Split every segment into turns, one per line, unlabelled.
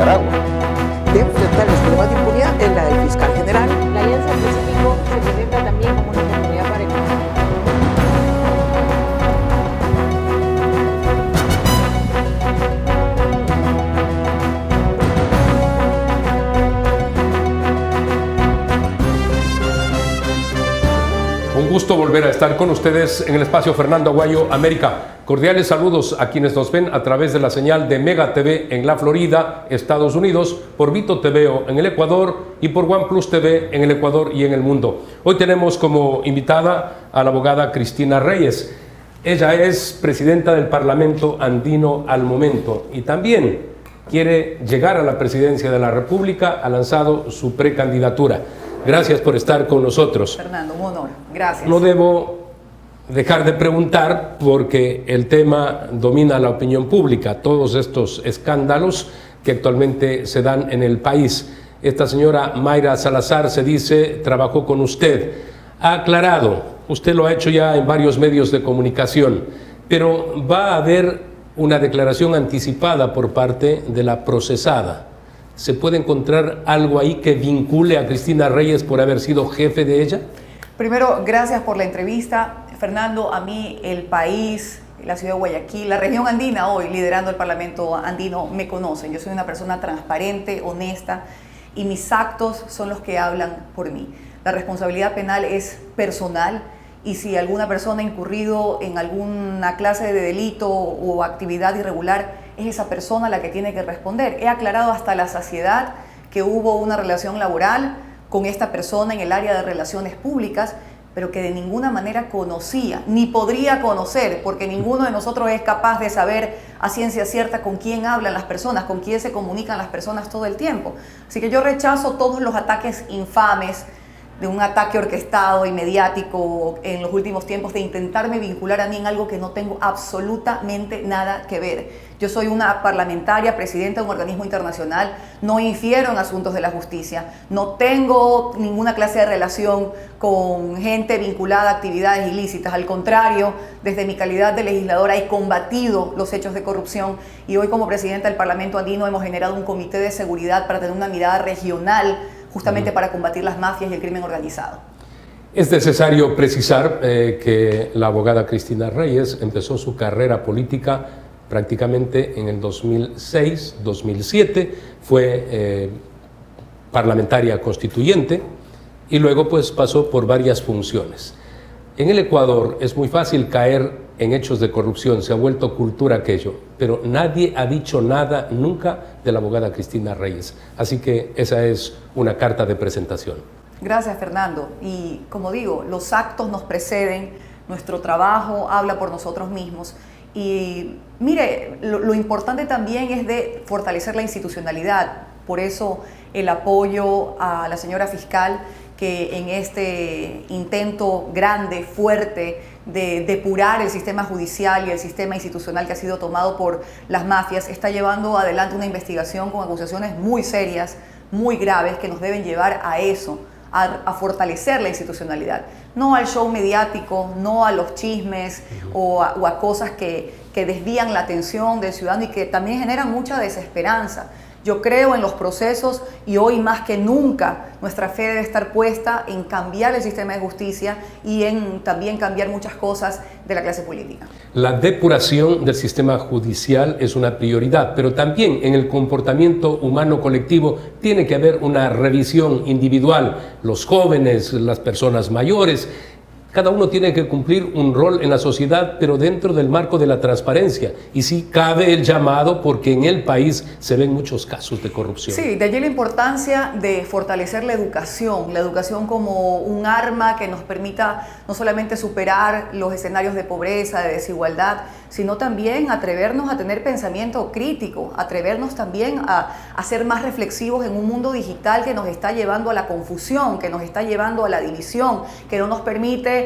Nicaragua.
De enfrentar los problemas de impunidad en la del fiscal general.
La Alianza del Pacífico se presenta también como una oportunidad para el
Un gusto volver a estar con ustedes en el espacio Fernando Aguayo América. Cordiales saludos a quienes nos ven a través de la señal de Mega TV en la Florida, Estados Unidos, por Vito TVO en el Ecuador y por OnePlus TV en el Ecuador y en el mundo. Hoy tenemos como invitada a la abogada Cristina Reyes. Ella es presidenta del Parlamento Andino al momento y también quiere llegar a la presidencia de la República. Ha lanzado su precandidatura. Gracias por estar con nosotros.
Fernando, un honor. Gracias.
No debo dejar de preguntar porque el tema domina la opinión pública, todos estos escándalos que actualmente se dan en el país. Esta señora Mayra Salazar, se dice, trabajó con usted. Ha aclarado, usted lo ha hecho ya en varios medios de comunicación, pero va a haber una declaración anticipada por parte de la procesada. ¿Se puede encontrar algo ahí que vincule a Cristina Reyes por haber sido jefe de ella?
Primero, gracias por la entrevista. Fernando, a mí el país, la ciudad de Guayaquil, la región andina hoy, liderando el Parlamento andino, me conocen. Yo soy una persona transparente, honesta, y mis actos son los que hablan por mí. La responsabilidad penal es personal, y si alguna persona ha incurrido en alguna clase de delito o actividad irregular, es esa persona la que tiene que responder. He aclarado hasta la saciedad que hubo una relación laboral con esta persona en el área de relaciones públicas, pero que de ninguna manera conocía, ni podría conocer, porque ninguno de nosotros es capaz de saber a ciencia cierta con quién hablan las personas, con quién se comunican las personas todo el tiempo. Así que yo rechazo todos los ataques infames, de un ataque orquestado y mediático en los últimos tiempos, de intentarme vincular a mí en algo que no tengo absolutamente nada que ver. Yo soy una parlamentaria, presidenta de un organismo internacional, no infiero en asuntos de la justicia, no tengo ninguna clase de relación con gente vinculada a actividades ilícitas. Al contrario, desde mi calidad de legisladora he combatido los hechos de corrupción y hoy como presidenta del Parlamento andino hemos generado un comité de seguridad para tener una mirada regional justamente para combatir las mafias y el crimen organizado.
Es necesario precisar que la abogada Cristina Reyes empezó su carrera política prácticamente en el 2006-2007, fue parlamentaria constituyente y luego pues pasó por varias funciones. En el Ecuador es muy fácil caer en hechos de corrupción, se ha vuelto cultura aquello, pero nadie ha dicho nada nunca de la abogada Cristina Reyes. Así que esa es una carta de presentación.
Gracias, Fernando. Y como digo, los actos nos preceden, nuestro trabajo habla por nosotros mismos. Y mire, lo importante también es de fortalecer la institucionalidad. Por eso el apoyo a la señora fiscal, que en este intento grande, fuerte, de depurar el sistema judicial y el sistema institucional que ha sido tomado por las mafias, está llevando adelante una investigación con acusaciones muy serias, muy graves, que nos deben llevar a eso, a fortalecer la institucionalidad. No al show mediático, no a los chismes o a cosas que desvían la atención del ciudadano y que también generan mucha desesperanza. Yo creo en los procesos y hoy más que nunca nuestra fe debe estar puesta en cambiar el sistema de justicia y en también cambiar muchas cosas de la clase política.
La depuración del sistema judicial es una prioridad, pero también en el comportamiento humano colectivo tiene que haber una revisión individual. Los jóvenes, las personas mayores, cada uno tiene que cumplir un rol en la sociedad, pero dentro del marco de la transparencia. Y sí cabe el llamado porque en el país se ven muchos casos de corrupción.
Sí, de allí la importancia de fortalecer la educación como un arma que nos permita no solamente superar los escenarios de pobreza, de desigualdad, sino también atrevernos a tener pensamiento crítico, atrevernos también a ser más reflexivos en un mundo digital que nos está llevando a la confusión, que nos está llevando a la división, que no nos permite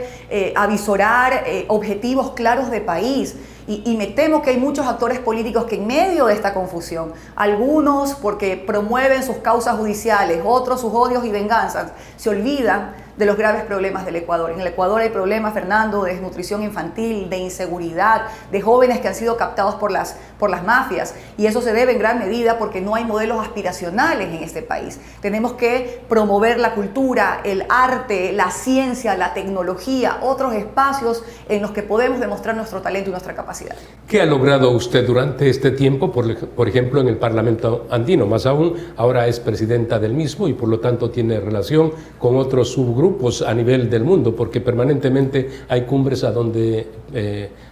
avisorar objetivos claros de país. Y me temo que hay muchos actores políticos que en medio de esta confusión, algunos porque promueven sus causas judiciales, otros sus odios y venganzas, se olvidan de los graves problemas del Ecuador. En el Ecuador hay problemas, Fernando, de desnutrición infantil, de inseguridad, de jóvenes que han sido captados por las mafias, y eso se debe en gran medida porque no hay modelos aspiracionales en este país. Tenemos que promover la cultura, el arte, la ciencia, la tecnología, otros espacios en los que podemos demostrar nuestro talento y nuestra capacidad.
¿Qué ha logrado usted durante este tiempo, por ejemplo, en el Parlamento andino? Más aún, ahora es presidenta del mismo y por lo tanto tiene relación con otros subgrupos a nivel del mundo, porque permanentemente hay cumbres a donde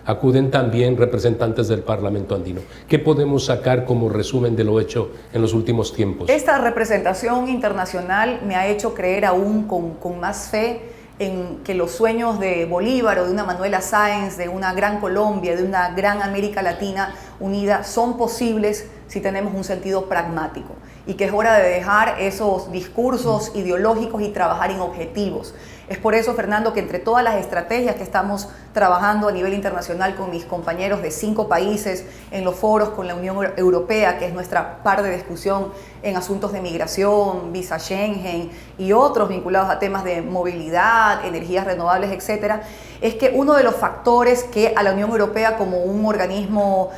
acuden también representantes del Parlamento andino. ¿Qué podemos sacar como resumen de lo hecho en los últimos tiempos?
Esta representación internacional me ha hecho creer aún con más fe en que los sueños de Bolívar o de una Manuela Sáenz, de una gran Colombia, de una gran América Latina unida, son posibles si tenemos un sentido pragmático, y que es hora de dejar esos discursos ideológicos y trabajar en objetivos. Es por eso, Fernando, que entre todas las estrategias que estamos trabajando a nivel internacional con mis compañeros de 5 países, en los foros con la Unión Europea, que es nuestra par de discusión en asuntos de migración, visa Schengen y otros vinculados a temas de movilidad, energías renovables, etcétera, es que uno de los factores que a la Unión Europea como un organismo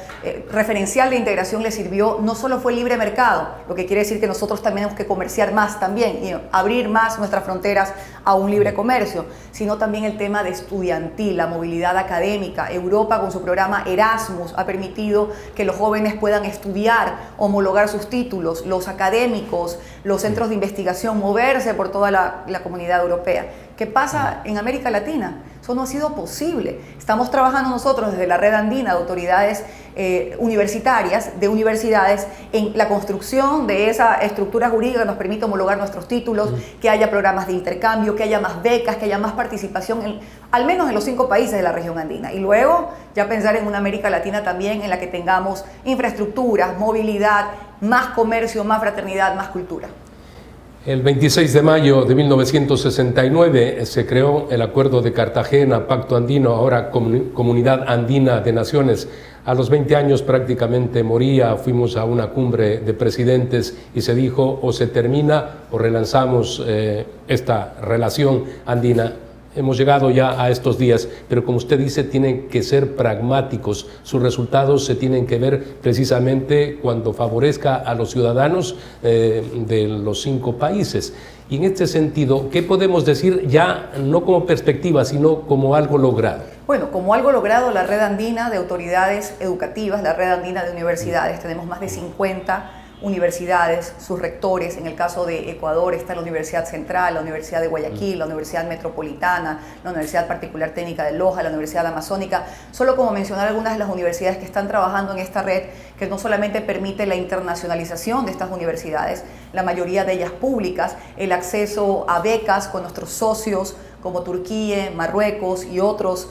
referencial de integración le sirvió no solo fue el libre mercado, lo que quiere decir que nosotros también tenemos que comerciar más también y abrir más nuestras fronteras a un libre comercio, sino también el tema de estudiantil, la movilidad académica. Europa con su programa Erasmus ha permitido que los jóvenes puedan estudiar, homologar sus títulos, los académicos, los centros de investigación, moverse por toda la comunidad europea. ¿Qué pasa en América Latina? Eso no ha sido posible. Estamos trabajando nosotros desde la Red Andina de Autoridades Universitarias, de universidades, en la construcción de esa estructura jurídica que nos permite homologar nuestros títulos, que haya programas de intercambio, que haya más becas, que haya más participación, al menos en los 5 países de la región andina. Y luego ya pensar en una América Latina también en la que tengamos infraestructuras, movilidad, más comercio, más fraternidad, más cultura.
El 26 de mayo de 1969 se creó el Acuerdo de Cartagena, Pacto Andino, ahora Comunidad Andina de Naciones. A los 20 años prácticamente moría, fuimos a una cumbre de presidentes y se dijo o se termina o relanzamos esta relación andina. Hemos llegado ya a estos días, pero como usted dice, tienen que ser pragmáticos. Sus resultados se tienen que ver precisamente cuando favorezca a los ciudadanos de los 5 países. Y en este sentido, ¿qué podemos decir ya no como perspectiva, sino como algo logrado?
Bueno, como algo logrado, la Red Andina de Autoridades Educativas, la Red Andina de Universidades, tenemos más de 50 universidades, sus rectores. En el caso de Ecuador está la Universidad Central, la Universidad de Guayaquil, la Universidad Metropolitana, la Universidad Particular Técnica de Loja, la Universidad Amazónica, solo como mencionar algunas de las universidades que están trabajando en esta red, que no solamente permite la internacionalización de estas universidades, la mayoría de ellas públicas, el acceso a becas con nuestros socios como Turquía, Marruecos y otros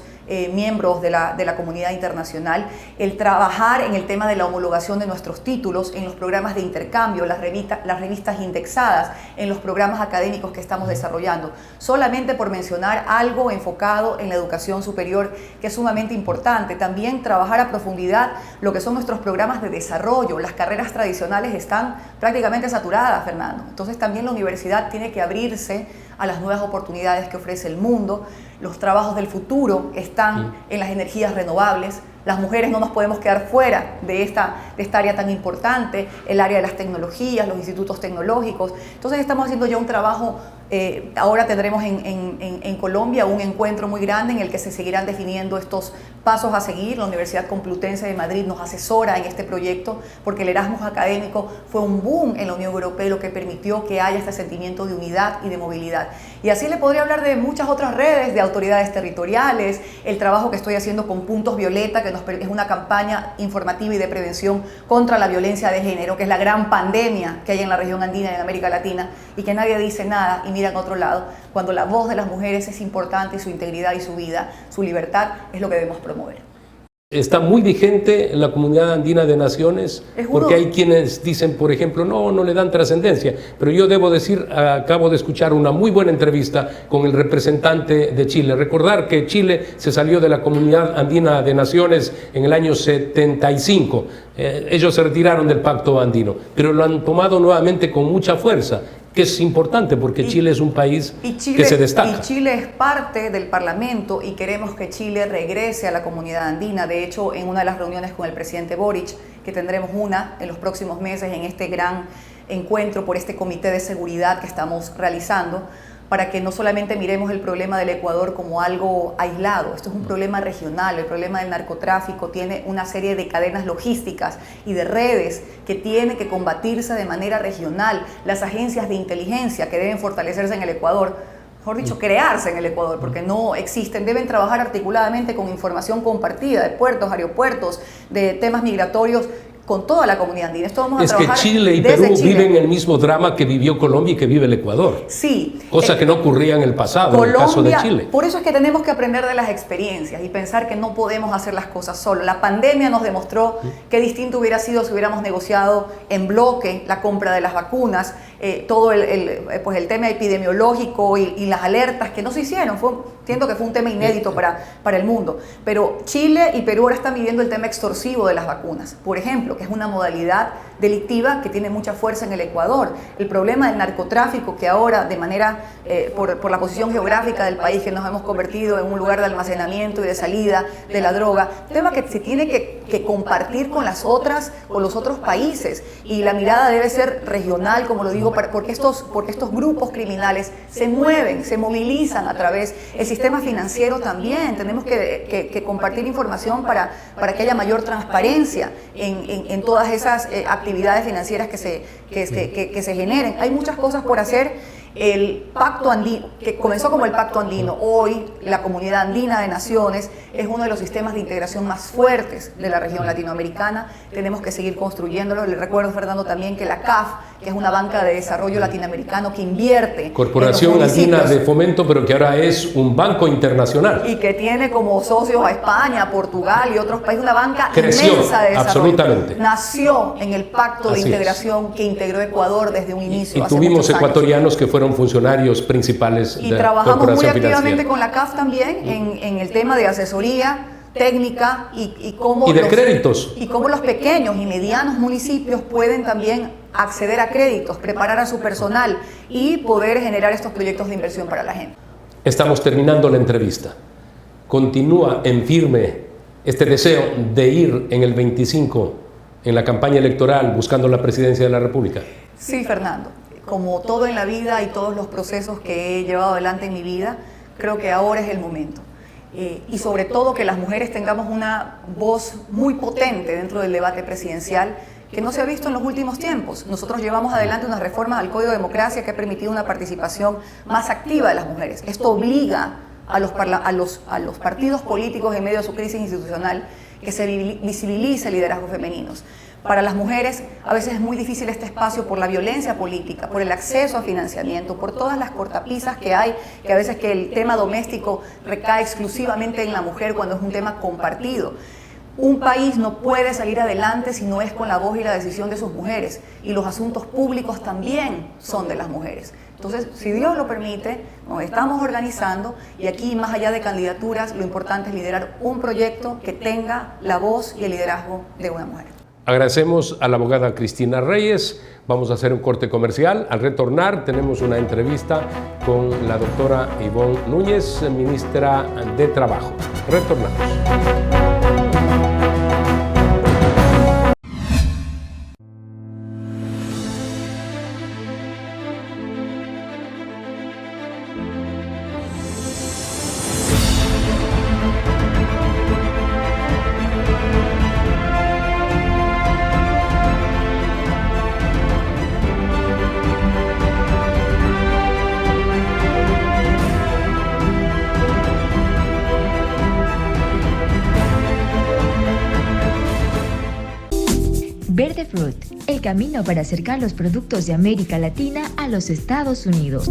miembros de la comunidad internacional, el trabajar en el tema de la homologación de nuestros títulos, en los programas de intercambio, las revistas indexadas, en los programas académicos que estamos desarrollando, solamente por mencionar algo enfocado en la educación superior que es sumamente importante. También trabajar a profundidad lo que son nuestros programas de desarrollo. Las carreras tradicionales están prácticamente saturadas, Fernando. Entonces también la universidad tiene que abrirse a las nuevas oportunidades que ofrece el mundo. Los trabajos del futuro están en las energías renovables. Las mujeres no nos podemos quedar fuera de esta área tan importante, el área de las tecnologías, los institutos tecnológicos. Entonces estamos haciendo ya un trabajo. Ahora tendremos en Colombia un encuentro muy grande en el que se seguirán definiendo estos pasos a seguir. La Universidad Complutense de Madrid nos asesora en este proyecto porque el Erasmus académico fue un boom en la Unión Europea, lo que permitió que haya este sentimiento de unidad y de movilidad. Y así le podría hablar de muchas otras redes, de autoridades territoriales, el trabajo que estoy haciendo con Puntos Violeta, que es una campaña informativa y de prevención contra la violencia de género, que es la gran pandemia que hay en la región andina y en América Latina, y que nadie dice nada y miran a otro lado, cuando la voz de las mujeres es importante y su integridad y su vida, su libertad, es lo que debemos promover.
Está muy vigente la Comunidad Andina de Naciones, porque hay quienes dicen, por ejemplo, no le dan trascendencia, pero yo debo decir, acabo de escuchar una muy buena entrevista con el representante de Chile. Recordar que Chile se salió de la Comunidad Andina de Naciones en el año 75. Ellos se retiraron del Pacto Andino, pero lo han tomado nuevamente con mucha fuerza. que es importante porque Chile es un país que se destaca.
Y Chile es parte del Parlamento y queremos que Chile regrese a la comunidad andina. De hecho, en una de las reuniones con el presidente Boric, que tendremos una en los próximos meses en este gran encuentro por este comité de seguridad que estamos realizando, para que no solamente miremos el problema del Ecuador como algo aislado. Esto es un problema regional. El problema del narcotráfico tiene una serie de cadenas logísticas y de redes que tiene que combatirse de manera regional. Las agencias de inteligencia que deben fortalecerse en el Ecuador, mejor dicho, crearse en el Ecuador, porque no existen, deben trabajar articuladamente con información compartida de puertos, aeropuertos, de temas migratorios, con toda la comunidad andina. Esto vamos a trabajar
que Chile y Perú viven el mismo drama que vivió Colombia y que vive el Ecuador.
Sí.
Cosa que no ocurría en el pasado,
Colombia,
en el caso de Chile.
Por eso es que tenemos que aprender de las experiencias y pensar que no podemos hacer las cosas solos. La pandemia nos demostró qué distinto hubiera sido si hubiéramos negociado en bloque la compra de las vacunas, todo el tema epidemiológico y las alertas que no se hicieron. Siento que fue un tema inédito para el mundo. Pero Chile y Perú ahora están viviendo el tema extorsivo de las vacunas, por ejemplo, que es una modalidad delictiva que tiene mucha fuerza en el Ecuador. El problema del narcotráfico, que ahora de manera, por la posición geográfica del país, que nos hemos convertido en un lugar de almacenamiento y de salida de la droga, tema que se tiene que compartir con los otros países, y la mirada debe ser regional, como lo digo, porque estos grupos criminales se mueven, se movilizan a través del sistema financiero también. Tenemos que compartir información para que haya mayor transparencia en todas esas actividades financieras que se generen. Hay muchas cosas por hacer. El Pacto Andino, que comenzó como el Pacto Andino, hoy la Comunidad Andina de Naciones es uno de los sistemas de integración más fuertes de la región latinoamericana. Tenemos que seguir construyéndolo. Le recuerdo, Fernando, también que la CAF, que es una banca de desarrollo latinoamericano que invierte
Corporación Andina de Fomento, pero que ahora es un banco internacional.
Y que tiene como socios a España, Portugal y otros países, una banca
creció,
inmensa de desarrollo.
Absolutamente.
Nació en el Pacto de Integración que integró Ecuador desde un inicio.
Y tuvimos ecuatorianos que fueron funcionarios principales
y
de
trabajamos muy
Corporación
activamente
Financiera.
con la CAF también en el tema de asesoría técnica y cómo
créditos.
Y cómo los pequeños y medianos municipios pueden también acceder a créditos, preparar a su personal y poder generar estos proyectos de inversión para la gente.
Estamos terminando la entrevista. Continúa en firme este deseo de ir en el 25 en la campaña electoral buscando la presidencia de la República.
Sí, Fernando. Como todo en la vida y todos los procesos que he llevado adelante en mi vida, creo que ahora es el momento. Y sobre todo que las mujeres tengamos una voz muy potente dentro del debate presidencial que no se ha visto en los últimos tiempos. Nosotros llevamos adelante unas reformas al Código de Democracia que ha permitido una participación más activa de las mujeres. Esto obliga a los partidos políticos en medio de su crisis institucional que se visibilice liderazgos femeninos. Para las mujeres a veces es muy difícil este espacio por la violencia política, por el acceso a financiamiento, por todas las cortapisas que hay, que a veces que el tema doméstico recae exclusivamente en la mujer cuando es un tema compartido. Un país no puede salir adelante si no es con la voz y la decisión de sus mujeres, y los asuntos públicos también son de las mujeres. Entonces, si Dios lo permite, nos estamos organizando, y aquí, más allá de candidaturas, lo importante es liderar un proyecto que tenga la voz y el liderazgo de una mujer.
Agradecemos a la abogada Cristina Reyes. Vamos a hacer un corte comercial. Al retornar tenemos una entrevista con la doctora Ivonne Núñez, ministra de Trabajo. Retornamos.
Verde Fruit, el camino para acercar los productos de América Latina a los Estados Unidos.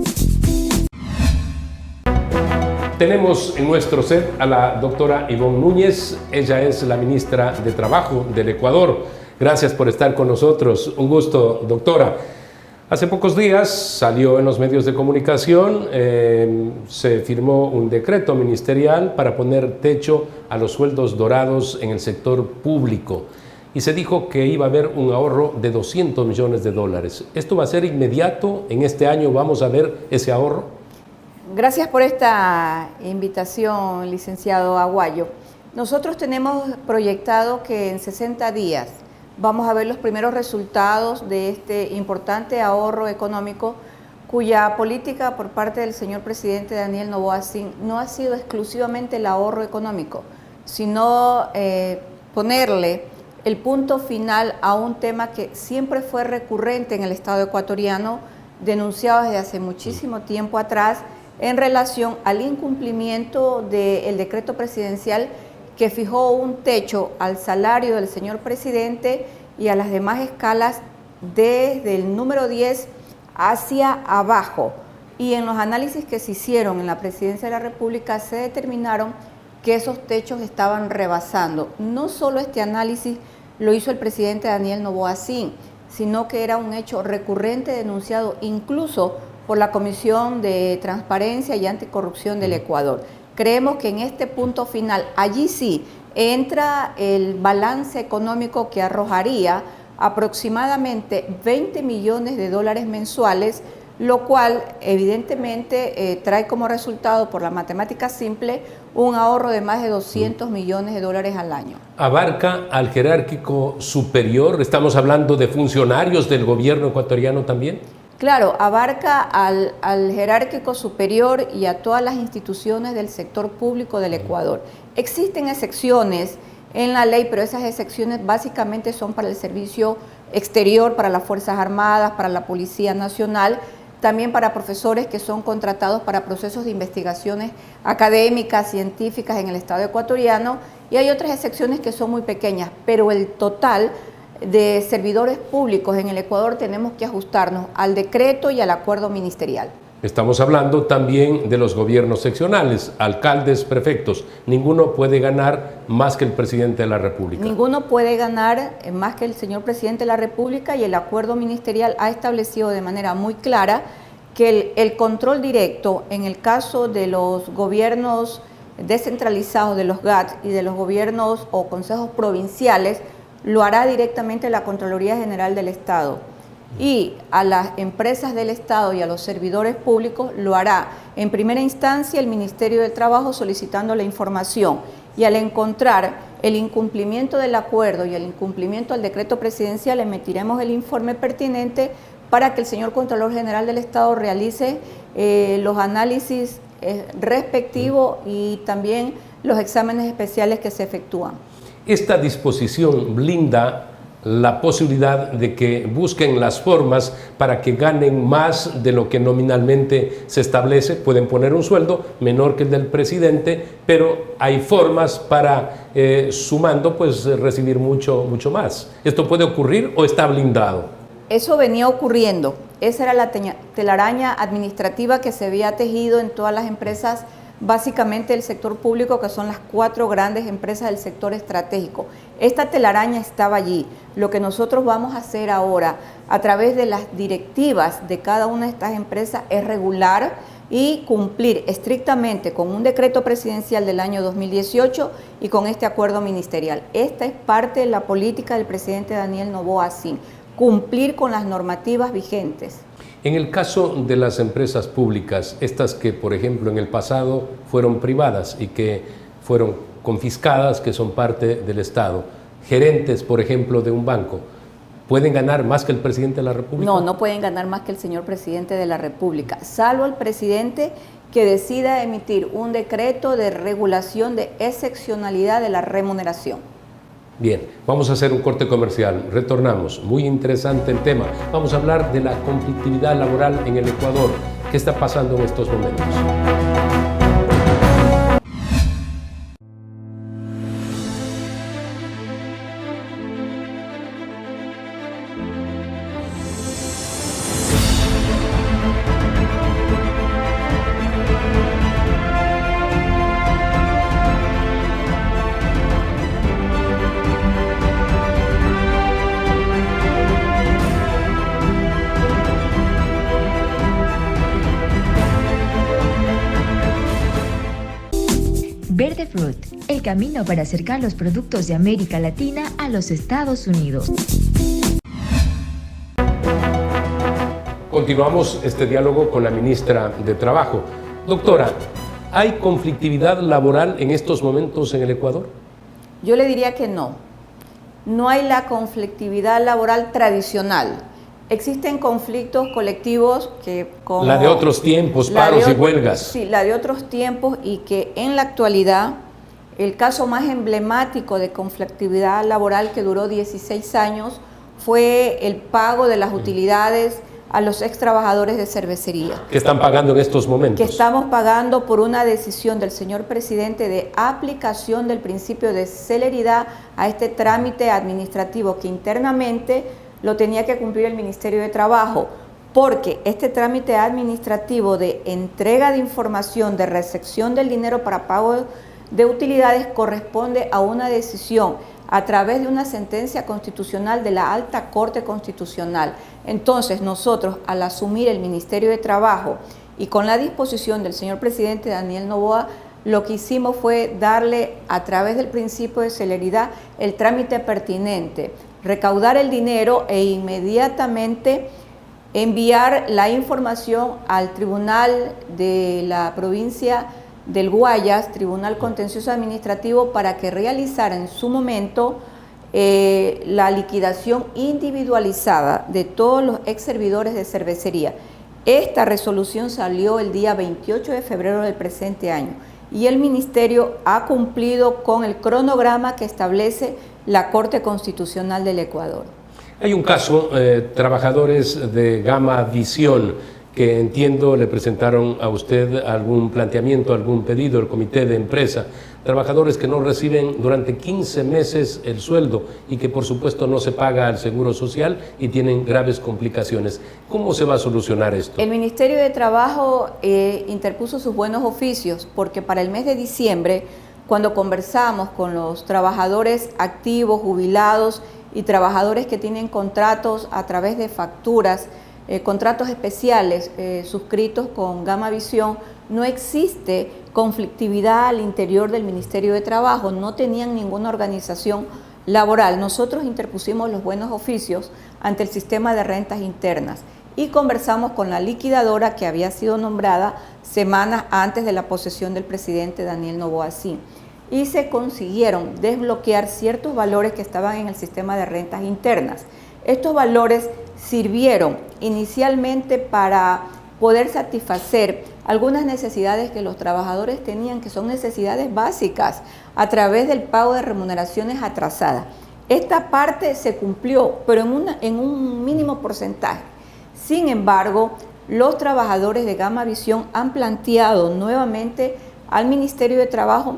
Tenemos en nuestro set a la doctora Ivonne Núñez. Ella es la ministra de Trabajo del Ecuador. Gracias por estar con nosotros. Un gusto, doctora. Hace pocos días salió en los medios de comunicación, se firmó un decreto ministerial para poner techo a los sueldos dorados en el sector público. y se dijo que iba a haber un ahorro de 200 millones de dólares. ¿Esto va a ser inmediato? ¿En este año vamos a ver ese ahorro?
Gracias por esta invitación, licenciado Aguayo. Nosotros tenemos proyectado que en 60 días vamos a ver los primeros resultados de este importante ahorro económico, cuya política por parte del señor presidente Daniel Noboa Sin no ha sido exclusivamente el ahorro económico, sino ponerle el punto final a un tema que siempre fue recurrente en el Estado ecuatoriano, denunciado desde hace muchísimo tiempo atrás, en relación al incumplimiento del decreto presidencial que fijó un techo al salario del señor presidente y a las demás escalas desde el número 10 hacia abajo. Y en los análisis que se hicieron en la Presidencia de la República se determinaron que esos techos estaban rebasando. No solo este análisis lo hizo el presidente Daniel Noboa Sin, sino que era un hecho recurrente denunciado incluso por la Comisión de Transparencia y Anticorrupción del Ecuador. Creemos que en este punto final, allí sí, entra el balance económico que arrojaría aproximadamente 20 millones de dólares mensuales, lo cual evidentemente trae como resultado, por la matemática simple, un ahorro de más de 200 millones de dólares al año.
¿Abarca al jerárquico superior? ¿Estamos hablando de funcionarios del gobierno ecuatoriano también?
Claro, abarca al jerárquico superior y a todas las instituciones del sector público del Ecuador. Existen excepciones en la ley, pero esas excepciones básicamente son para el servicio exterior, para las Fuerzas Armadas, para la Policía Nacional, también para profesores que son contratados para procesos de investigaciones académicas, científicas en el Estado ecuatoriano, y hay otras excepciones que son muy pequeñas, pero el total de servidores públicos en el Ecuador tenemos que ajustarnos al decreto y al acuerdo ministerial.
Estamos hablando también de los gobiernos seccionales, alcaldes, prefectos. Ninguno puede ganar más que el presidente de la República.
Ninguno puede ganar más que el señor presidente de la República, y el acuerdo ministerial ha establecido de manera muy clara que el control directo en el caso de los gobiernos descentralizados, de los GAT y de los gobiernos o consejos provinciales, lo hará directamente la Contraloría General del Estado, y a las empresas del Estado y a los servidores públicos lo hará en primera instancia el Ministerio del Trabajo solicitando la información, y al encontrar el incumplimiento del acuerdo y el incumplimiento del decreto presidencial emitiremos el informe pertinente para que el señor Contralor General del Estado realice los análisis respectivos y también los exámenes especiales que se efectúan.
Esta disposición blinda la posibilidad de que busquen las formas para que ganen más de lo que nominalmente se establece. Pueden poner un sueldo menor que el del presidente, pero hay formas para, sumando, pues recibir mucho más. ¿Esto puede ocurrir o está blindado?
Eso venía ocurriendo. Esa era la telaraña administrativa que se había tejido en todas las empresas, básicamente el sector público, que son las 4 grandes empresas del sector estratégico. Esta telaraña estaba allí. Lo que nosotros vamos a hacer ahora, a través de las directivas de cada una de estas empresas, es regular y cumplir estrictamente con un decreto presidencial del año 2018 y con este acuerdo ministerial. Esta es parte de la política del presidente Daniel Noboa Sin, cumplir con las normativas vigentes.
En el caso de las empresas públicas, estas que, por ejemplo, en el pasado fueron privadas y que fueron confiscadas, que son parte del Estado, gerentes, por ejemplo, de un banco, ¿pueden ganar más que el presidente de la República?
No, no pueden ganar más que el señor presidente de la República, salvo el presidente que decida emitir un decreto de regulación de excepcionalidad de la remuneración.
Bien, vamos a hacer un corte comercial, retornamos, muy interesante el tema. Vamos a hablar de la conflictividad laboral en el Ecuador. ¿Qué está pasando en estos momentos?
Fruit, el camino para acercar los productos de América Latina a los Estados Unidos.
Continuamos este diálogo con la ministra de Trabajo. Doctora, ¿hay conflictividad laboral en estos momentos en el Ecuador?
Yo le diría que no. No hay la conflictividad laboral tradicional. Existen conflictos colectivos que como
la de otros tiempos, paros y huelgas.
Sí, la de otros tiempos, y que en la actualidad el caso más emblemático de conflictividad laboral que duró 16 años fue el pago de las utilidades a los ex trabajadores de cervecería.
¿Qué están pagando en estos momentos?
Que estamos pagando por una decisión del señor presidente de aplicación del principio de celeridad a este trámite administrativo que internamente lo tenía que cumplir el Ministerio de Trabajo, porque este trámite administrativo de entrega de información, de recepción del dinero para pago de utilidades corresponde a una decisión a través de una sentencia constitucional de la Alta Corte Constitucional. Entonces nosotros, al asumir el Ministerio de Trabajo y con la disposición del señor presidente Daniel Noboa, lo que hicimos fue darle a través del principio de celeridad el trámite pertinente, recaudar el dinero e inmediatamente enviar la información al Tribunal de la Provincia del Guayas, Tribunal Contencioso Administrativo, para que realizara en su momento la liquidación individualizada de todos los ex servidores de cervecería. Esta resolución salió el día 28 de febrero del presente año y el Ministerio ha cumplido con el cronograma que establece la Corte Constitucional del Ecuador.
Hay un caso, trabajadores de Gama Visión, que entiendo le presentaron a usted algún planteamiento, algún pedido, el comité de empresa, trabajadores que no reciben durante 15 meses el sueldo y que por supuesto no se paga al Seguro Social y tienen graves complicaciones. ¿Cómo se va a solucionar esto?
El Ministerio de Trabajo interpuso sus buenos oficios porque para el mes de diciembre, cuando conversamos con los trabajadores activos, jubilados y trabajadores que tienen contratos a través de facturas, contratos especiales suscritos con Gama Visión, no existe conflictividad al interior del Ministerio de Trabajo, no tenían ninguna organización laboral. Nosotros interpusimos los buenos oficios ante el sistema de rentas internas y conversamos con la liquidadora que había sido nombrada semanas antes de la posesión del presidente Daniel Noboa y se consiguieron desbloquear ciertos valores que estaban en el sistema de rentas internas. Estos valores sirvieron inicialmente para poder satisfacer algunas necesidades que los trabajadores tenían, que son necesidades básicas, a través del pago de remuneraciones atrasadas. Esta parte se cumplió, pero en un mínimo porcentaje. Sin embargo, los trabajadores de Gama Visión han planteado nuevamente al Ministerio de Trabajo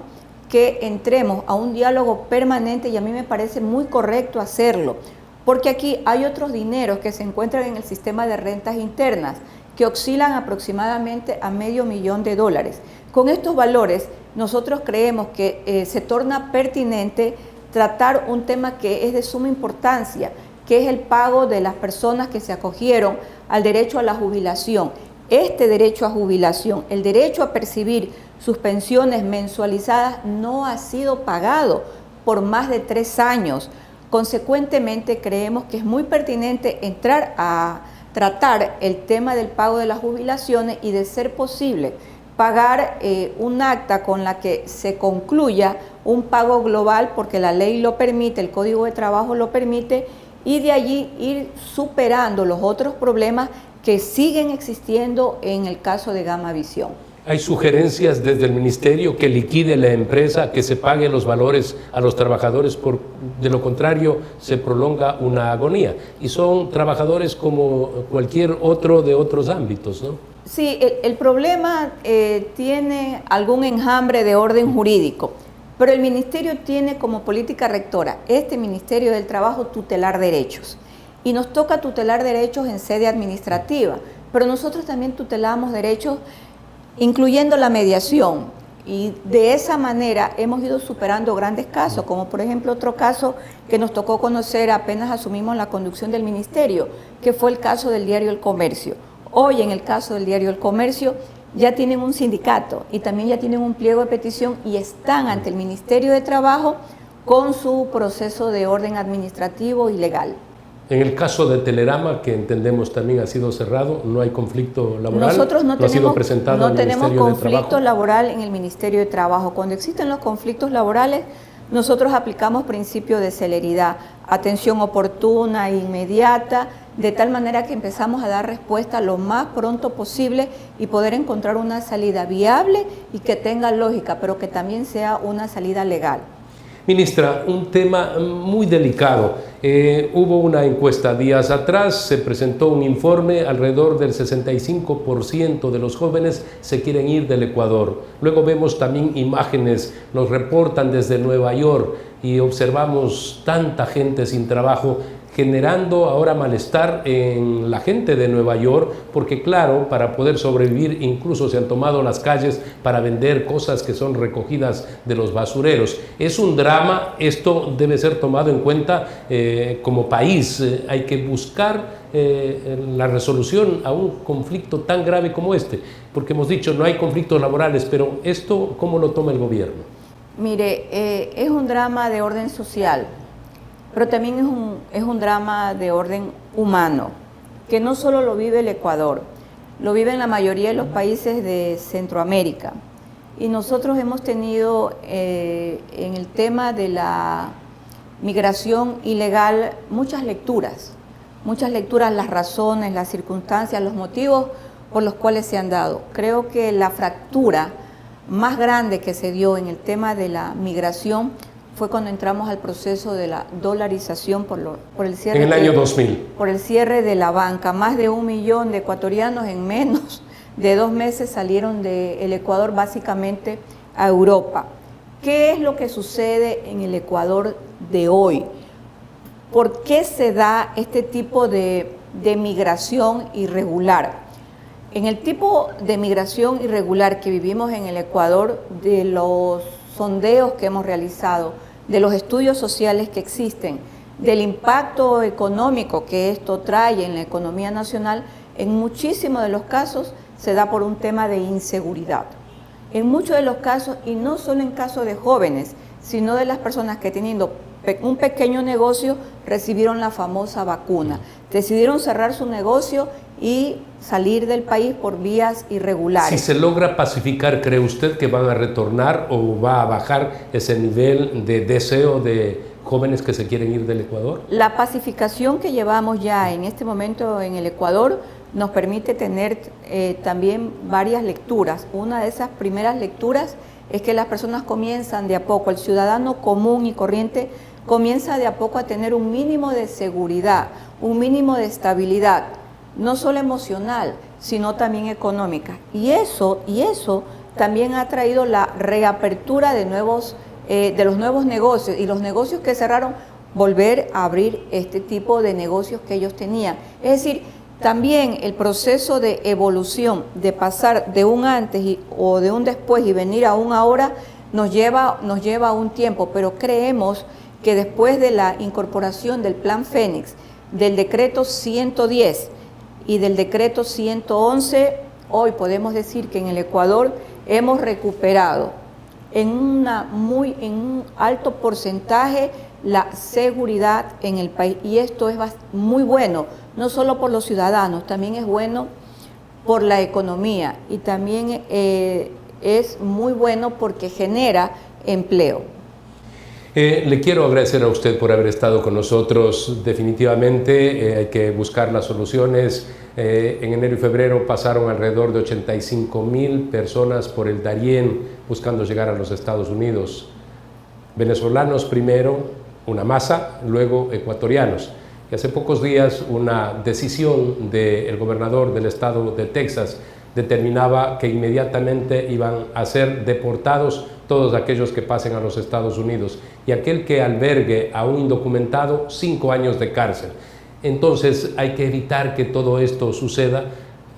que entremos a un diálogo permanente, y a mí me parece muy correcto hacerlo, porque aquí hay otros dineros que se encuentran en el sistema de rentas internas que oscilan aproximadamente a $500,000. Con estos valores nosotros creemos que se torna pertinente tratar un tema que es de suma importancia, que es el pago de las personas que se acogieron al derecho a la jubilación. Este derecho a jubilación, el derecho a percibir sus pensiones mensualizadas, no ha sido pagado por más de 3 años. Consecuentemente, creemos que es muy pertinente entrar a tratar el tema del pago de las jubilaciones y, de ser posible, pagar un acta con la que se concluya un pago global, porque la ley lo permite, el Código de Trabajo lo permite, y de allí ir superando los otros problemas que siguen existiendo en el caso de Gama Visión.
¿Hay sugerencias desde el Ministerio que liquide la empresa, que se pague los valores a los trabajadores? De lo contrario, se prolonga una agonía. Y son trabajadores como cualquier otro de otros ámbitos, ¿no?
Sí, el problema tiene algún enjambre de orden jurídico, pero el Ministerio tiene como política rectora, este Ministerio del Trabajo, tutelar derechos. Y nos toca tutelar derechos en sede administrativa, pero nosotros también tutelamos derechos incluyendo la mediación, y de esa manera hemos ido superando grandes casos, como por ejemplo otro caso que nos tocó conocer apenas asumimos la conducción del Ministerio, que fue el caso del diario El Comercio. Hoy, en el caso del diario El Comercio, ya tienen un sindicato y también ya tienen un pliego de petición y están ante el Ministerio de Trabajo con su proceso de orden administrativo y legal.
En el caso de Telerama, que entendemos también ha sido cerrado, ¿no hay conflicto laboral?
Nosotros no
ha sido presentado al
tenemos
Ministerio de
conflicto
Trabajo.
laboral en el Ministerio de Trabajo. Cuando existen los conflictos laborales, nosotros aplicamos principio de celeridad, atención oportuna e inmediata, de tal manera que empezamos a dar respuesta lo más pronto posible y poder encontrar una salida viable y que tenga lógica, pero que también sea una salida legal.
Ministra, un tema muy delicado. Hubo una encuesta días atrás, se presentó un informe, alrededor del 65% de los jóvenes se quieren ir del Ecuador. Luego vemos también imágenes, nos reportan desde Nueva York y observamos tanta gente sin trabajo, generando ahora malestar en la gente de Nueva York, porque claro, para poder sobrevivir incluso se han tomado las calles para vender cosas que son recogidas de los basureros. Es un drama, esto debe ser tomado en cuenta como país. Hay que buscar la resolución a un conflicto tan grave como este, porque hemos dicho no hay conflictos laborales, pero esto, ¿cómo lo toma el gobierno?
Mire, es un drama de orden social, pero también es un drama de orden humano, que no solo lo vive el Ecuador, lo viven la mayoría de los países de Centroamérica. Y nosotros hemos tenido en el tema de la migración ilegal muchas lecturas, las razones, las circunstancias, los motivos por los cuales se han dado. Creo que la fractura más grande que se dio en el tema de la migración fue cuando entramos al proceso de la dolarización por el cierre.
En el año 2000.
Por el cierre de la banca. Más de 1 millón de ecuatorianos en menos de 2 meses salieron del Ecuador básicamente a Europa. ¿Qué es lo que sucede en el Ecuador de hoy? ¿Por qué se da este tipo de migración irregular? En el tipo de migración irregular que vivimos en el Ecuador, de los sondeos que hemos realizado, de los estudios sociales que existen, del impacto económico que esto trae en la economía nacional, en muchísimos de los casos se da por un tema de inseguridad. En muchos de los casos, y no solo en casos de jóvenes, sino de las personas que teniendo un pequeño negocio recibieron la famosa vacuna, decidieron cerrar su negocio y salir del país por vías irregulares.
Si se logra pacificar, ¿cree usted que van a retornar o va a bajar ese nivel de deseo de jóvenes que se quieren ir del Ecuador?
La pacificación que llevamos ya en este momento en el Ecuador nos permite tener también varias lecturas. Una de esas primeras lecturas es que las personas comienzan de a poco, el ciudadano común y corriente comienza de a poco a tener un mínimo de seguridad, un mínimo de estabilidad, no solo emocional, sino también económica. Y eso también ha traído la reapertura de los nuevos negocios, y los negocios que cerraron, volver a abrir este tipo de negocios que ellos tenían. Es decir, también el proceso de evolución, de pasar de un antes o de un después y venir a un ahora, nos lleva un tiempo, pero creemos que después de la incorporación del Plan Fénix, del decreto 110 y del decreto 111, hoy podemos decir que en el Ecuador hemos recuperado en un alto porcentaje la seguridad en el país, y esto es muy bueno, no solo por los ciudadanos, también es bueno por la economía, y también es muy bueno porque genera empleo.
Le quiero agradecer a usted por haber estado con nosotros. Definitivamente hay que buscar las soluciones. En enero y febrero pasaron alrededor de 85,000 personas por el Darién buscando llegar a los Estados Unidos. Venezolanos primero, una masa, luego ecuatorianos. Y hace pocos días una decisión del gobernador del estado de Texas determinaba que inmediatamente iban a ser deportados todos aquellos que pasen a los Estados Unidos, y aquel que albergue a un indocumentado, 5 años de cárcel. Entonces hay que evitar que todo esto suceda,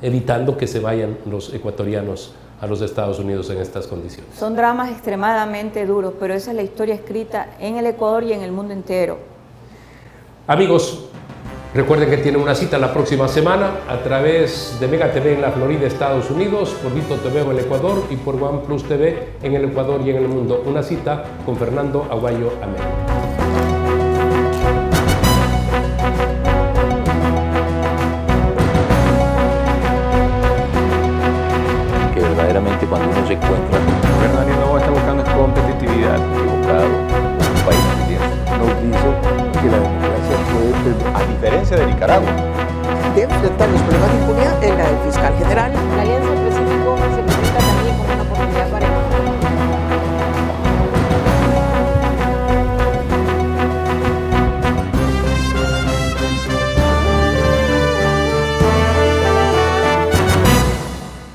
evitando que se vayan los ecuatorianos a los Estados Unidos en estas condiciones.
Son dramas extremadamente duros, pero esa es la historia escrita en el Ecuador y en el mundo entero.
Amigos, Recuerden que tienen una cita la próxima semana a través de Mega TV en la Florida, Estados Unidos, por Vito TV en el Ecuador y por OnePlus TV en el Ecuador y en el mundo. Una cita con Fernando Aguayo América.
Que verdaderamente cuando uno se encuentra, el gobierno de Novoa está buscando competitividad, equivocado, un país que nos dice que la democracia puede, a diferencia de Nicaragua,